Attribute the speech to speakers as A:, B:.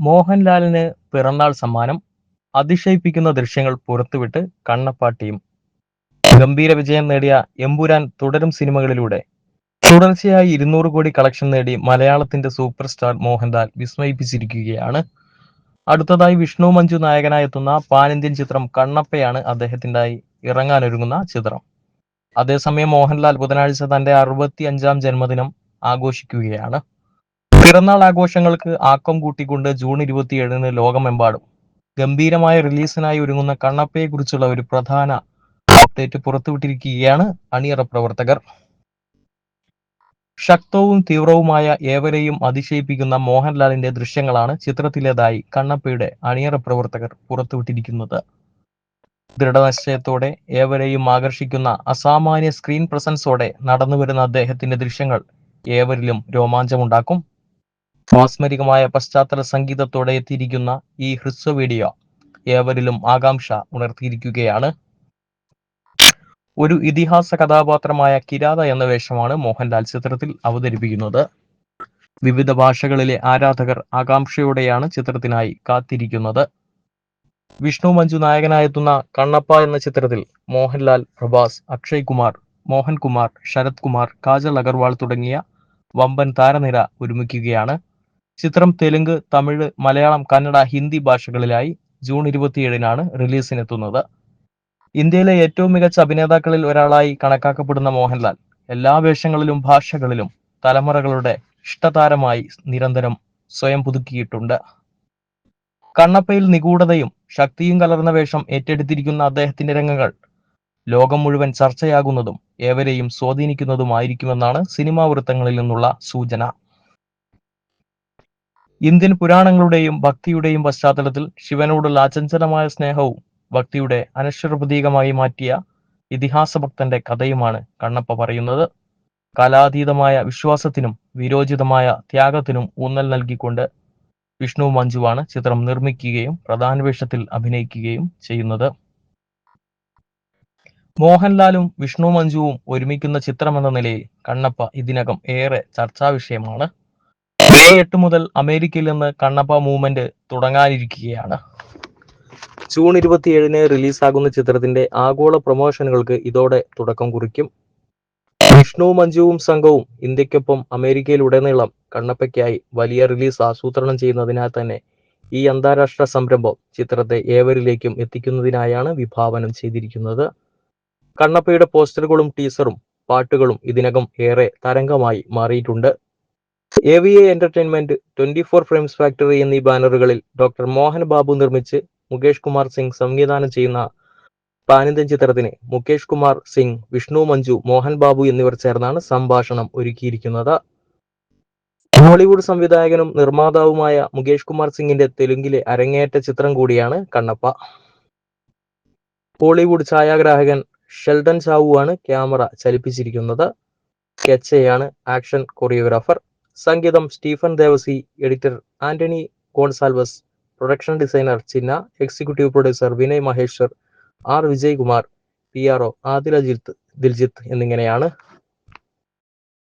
A: മോഹൻലാലിന് പിറന്നാൾ സമ്മാനം. അതിശയിപ്പിക്കുന്ന ദൃശ്യങ്ങൾ പുറത്തുവിട്ട് കണ്ണപ്പ ടീം. ഗംഭീര വിജയം നേടിയ എമ്പുരാൻ തുടരും സിനിമകളിലൂടെ തുടർച്ചയായി 200 കോടി കളക്ഷൻ നേടി മലയാളത്തിന്റെ സൂപ്പർ സ്റ്റാർ മോഹൻലാൽ വിസ്മയിപ്പിച്ചിരിക്കുകയാണ്. അടുത്തതായി വിഷ്ണു മഞ്ജു നായകനായി എത്തുന്ന പാൻ ഇന്ത്യൻ ചിത്രം കണ്ണപ്പയാണ് അദ്ദേഹത്തിനായി ഇറങ്ങാനൊരുങ്ങുന്ന ചിത്രം. അതേസമയം മോഹൻലാൽ ബുധനാഴ്ച തന്റെ 65ാം ജന്മദിനം ആഘോഷിക്കുകയാണ്. പിറന്നാൾ ആഘോഷങ്ങൾക്ക് ആക്കം കൂട്ടിക്കൊണ്ട് ജൂൺ 27-ന് ലോകമെമ്പാടും ഗംഭീരമായ റിലീസിനായി ഒരുങ്ങുന്ന കണ്ണപ്പയെക്കുറിച്ചുള്ള ഒരു പ്രധാന അപ്ഡേറ്റ് പുറത്തുവിട്ടിരിക്കുകയാണ് അണിയറ പ്രവർത്തകർ. ശക്തവും തീവ്രവുമായ ഏവരെയും അതിശയിപ്പിക്കുന്ന മോഹൻലാലിന്റെ ദൃശ്യങ്ങളാണ് ചിത്രത്തിലേതായി കണ്ണപ്പയുടെ അണിയറ പ്രവർത്തകർ പുറത്തുവിട്ടിരിക്കുന്നത്. ദൃഢനിശ്ചയത്തോടെ ഏവരെയും ആകർഷിക്കുന്ന അസാമാന്യ സ്ക്രീൻ പ്രസൻസോടെ നടന്നുവരുന്ന അദ്ദേഹത്തിന്റെ ദൃശ്യങ്ങൾ ഏവരിലും രോമാഞ്ചമുണ്ടാക്കും. മാസ്മരികമായ പശ്ചാത്തല സംഗീതത്തോടെ എത്തിയിരിക്കുന്ന ഈ ഹ്രസ്വ വീഡിയോ ഏവരിലും ആകാംക്ഷ ഉണർത്തിയിരിക്കുകയാണ്. ഒരു ഇതിഹാസ കഥാപാത്രമായ കിരാത എന്ന വേഷമാണ് മോഹൻലാൽ ചിത്രത്തിൽ അവതരിപ്പിക്കുന്നത്. വിവിധ ഭാഷകളിലെ ആരാധകർ ആകാംക്ഷയോടെയാണ് ചിത്രത്തിനായി കാത്തിരിക്കുന്നത്. വിഷ്ണു മഞ്ജു നായകനായെത്തുന്ന കണ്ണപ്പ എന്ന ചിത്രത്തിൽ മോഹൻലാൽ, പ്രഭാസ്, അക്ഷയ് കുമാർ, മോഹൻകുമാർ, ശരത് കുമാർ, കാജൽ അഗർവാൾ തുടങ്ങിയ വമ്പൻ താരനിര ഒരുമിക്കുകയാണ്. ചിത്രം തെലുങ്ക്, തമിഴ്, മലയാളം, കന്നഡ, ഹിന്ദി ഭാഷകളിലായി ജൂൺ 27-നാണ് റിലീസിനെത്തുന്നത്. ഇന്ത്യയിലെ ഏറ്റവും മികച്ച അഭിനേതാക്കളിൽ ഒരാളായി കണക്കാക്കപ്പെടുന്ന മോഹൻലാൽ എല്ലാ വേഷങ്ങളിലും ഭാഷകളിലും തലമുറകളുടെ ഇഷ്ടതാരമായി നിരന്തരം സ്വയം പുതുക്കിയിട്ടുണ്ട്. കണ്ണപ്പയിൽ നിഗൂഢതയും ശക്തിയും കലർന്ന വേഷം ഏറ്റെടുത്തിരിക്കുന്ന അദ്ദേഹത്തിന്റെ രംഗങ്ങൾ ലോകം മുഴുവൻ ചർച്ചയാകുന്നതും ഏവരെയും സ്വാധീനിക്കുന്നതുമായിരിക്കുമെന്നാണ് സിനിമാ വൃത്തങ്ങളിൽ നിന്നുള്ള സൂചന. ഇന്ത്യൻ പുരാണങ്ങളുടെയും ഭക്തിയുടെയും പശ്ചാത്തലത്തിൽ ശിവനോടുള്ള അചഞ്ചലമായ സ്നേഹവും ഭക്തിയുടെ അനശ്വര പ്രതീകമായി മാറ്റിയ ഇതിഹാസഭക്തന്റെ കഥയുമാണ് കണ്ണപ്പ പറയുന്നത്. കാലാതീതമായ വിശ്വാസത്തിനും വിരോചിതമായ ത്യാഗത്തിനും ഊന്നൽ നൽകിക്കൊണ്ട് വിഷ്ണു മഞ്ജുവാണ് ചിത്രം നിർമ്മിക്കുകയും പ്രധാന വേഷത്തിൽ അഭിനയിക്കുകയും ചെയ്യുന്നത്. മോഹൻലാലും വിഷ്ണു മഞ്ജുവും ഒരുമിക്കുന്ന ചിത്രമെന്ന നിലയിൽ കണ്ണപ്പ ഇതിനകം ഏറെ ചർച്ചാ വിഷയമാണ്. മെയ് 8 മുതൽ അമേരിക്കയിൽ നിന്ന് കണ്ണപ്പ മൂവ്മെന്റ് തുടങ്ങാനിരിക്കുകയാണ്. ജൂൺ 27-ന് റിലീസാകുന്ന ചിത്രത്തിന്റെ ആഗോള പ്രൊമോഷനുകൾക്ക് ഇതോടെ തുടക്കം കുറിക്കും. വിഷ്ണു മഞ്ജുവും സംഘവും ഇന്ത്യക്കൊപ്പം അമേരിക്കയിലുടനീളം കണ്ണപ്പയ്ക്കായി വലിയ റിലീസ് ആസൂത്രണം ചെയ്യുന്നതിനാൽ തന്നെ ഈ അന്താരാഷ്ട്ര സംരംഭം ചിത്രത്തെ ഏവരിലേക്കും എത്തിക്കുന്നതിനായാണ് വിഭാവനം ചെയ്തിരിക്കുന്നത്. കണ്ണപ്പയുടെ പോസ്റ്ററുകളും ടീസറും പാട്ടുകളും ഇതിനകം ഏറെ തരംഗമായി മാറിയിട്ടുണ്ട്. AVA എന്റർടൈൻമെന്റ്, 24 ഫ്രെയിംസ് ഫാക്ടറി എന്നീ ബാനറുകളിൽ ഡോക്ടർ മോഹൻ ബാബു നിർമ്മിച്ച് മുകേഷ് കുമാർ സിംഗ് സംവിധാനം ചെയ്യുന്ന പാൻ ഇന്ത്യൻ ചിത്രത്തിന് മുകേഷ് കുമാർ സിംഗ്, വിഷ്ണു മഞ്ജു, മോഹൻ ബാബു എന്നിവർ ചേർന്നാണ് സംഭാഷണം ഒരുക്കിയിരിക്കുന്നത്. ഹോളിവുഡ് സംവിധായകനും നിർമ്മാതാവുമായ മുകേഷ് കുമാർ സിംഗിന്റെ തെലുങ്കിലെ അരങ്ങേറ്റ ചിത്രം കൂടിയാണ് കണ്ണപ്പ. ഹോളിവുഡ് ഛായാഗ്രാഹകൻ ഷെൽഡൻ ചാവുവാണ് ക്യാമറ ചലിപ്പിച്ചിരിക്കുന്നത്. കെച്ചയാണ് ആക്ഷൻ കൊറിയോഗ്രാഫർ. സംഗീതം Stephen Devassy, editor Anthony Gonsalves, production designer Chinna, executive producer Vinay Maheshwar, R Vijayakumar, PRO Adila Diljith എന്നിങ്ങനെയാണ്.